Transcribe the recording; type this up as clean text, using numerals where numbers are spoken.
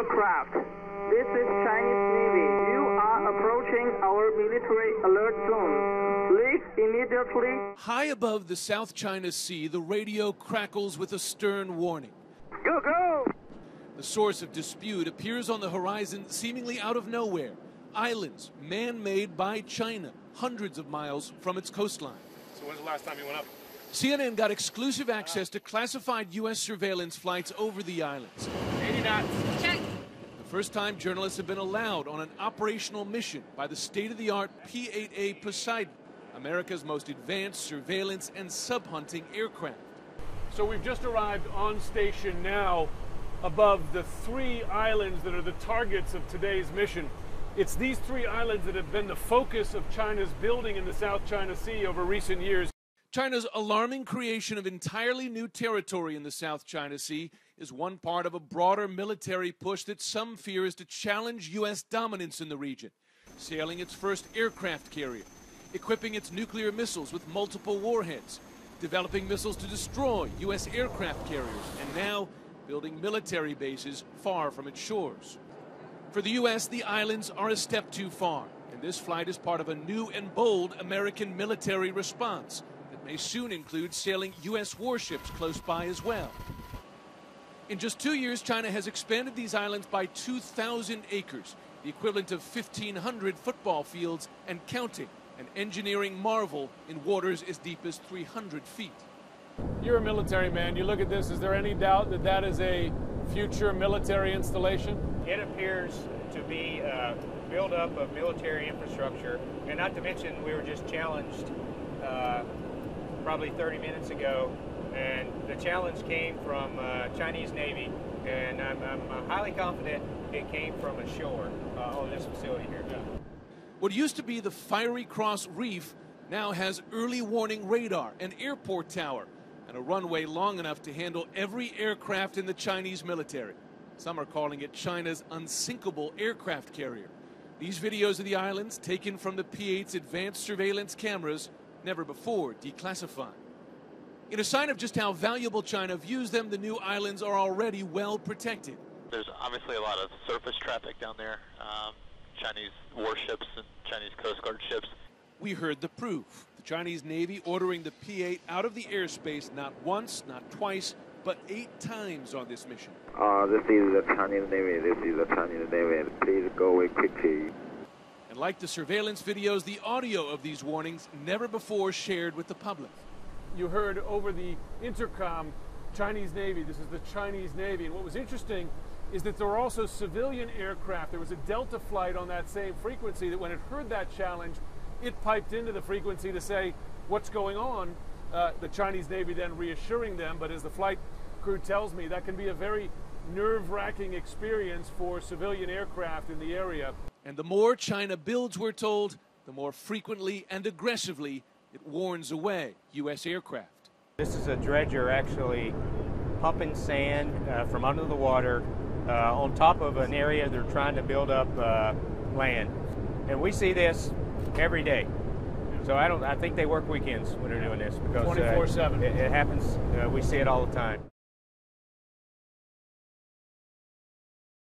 aircraft. This is Chinese Navy. You are approaching our military alert zone. Leave immediately. High above the South China Sea, the radio crackles with a stern warning. Go, go! The source of dispute appears on the horizon seemingly out of nowhere. Islands, man-made by China, hundreds of miles from its coastline. So when's the last time you went up? CNN got exclusive access to classified U.S. surveillance flights over the islands. 80 knots. Check. The first time journalists have been allowed on an operational mission by the state-of-the-art P8-A Poseidon, America's most advanced surveillance and sub-hunting aircraft. So we've just arrived on station now above the 3 islands that are the targets of today's mission. It's these 3 islands that have been the focus of China's building in the South China Sea over recent years. China's alarming creation of entirely new territory in the South China Sea is one part of a broader military push that some fear is to challenge U.S. dominance in the region, sailing its first aircraft carrier, equipping its nuclear missiles with multiple warheads, developing missiles to destroy U.S. aircraft carriers, and now building military bases far from its shores. For the U.S., the islands are a step too far, and this flight is part of a new and bold American military response that may soon include sailing U.S. warships close by as well. In just 2 years, China has expanded these islands by 2,000 acres, the equivalent of 1,500 football fields and counting, an engineering marvel in waters as deep as 300 feet. You're a military man. You look at this, is there any doubt that that is a future military installation? It appears to be a buildup of military infrastructure, and not to mention we were just challenged probably 30 minutes ago, and the challenge came from Chinese Navy, and I'm highly confident it came from ashore on this facility here. Yeah. What used to be the Fiery Cross Reef now has early warning radar, an airport tower, and a runway long enough to handle every aircraft in the Chinese military. Some are calling it China's unsinkable aircraft carrier. These videos of the islands, taken from the P8's advanced surveillance cameras, never before declassified. In a sign of just how valuable China views them, the new islands are already well protected. There's obviously a lot of surface traffic down there, Chinese warships and Chinese Coast Guard ships. We heard the proof. The Chinese Navy ordering the P8 out of the airspace not once, not twice, but 8 times on this mission. This is the Chinese Navy. This is the Chinese Navy. Please go away quickly. And like the surveillance videos, the audio of these warnings never before shared with the public. You heard over the intercom, Chinese Navy, this is the Chinese Navy. And what was interesting is that there were also civilian aircraft. There was a Delta flight on that same frequency that when it heard that challenge, it piped into the frequency to say, what's going on? The Chinese Navy then reassuring them, but as the flight crew tells me, that can be a very nerve-wracking experience for civilian aircraft in the area. And the more China builds, we're told, the more frequently and aggressively it warns away U.S. aircraft. This is a dredger actually pumping sand from under the water on top of an area they're trying to build up land. And we see this every day. So I think they work weekends when they're doing this because 24/7. It happens. We see it all the time.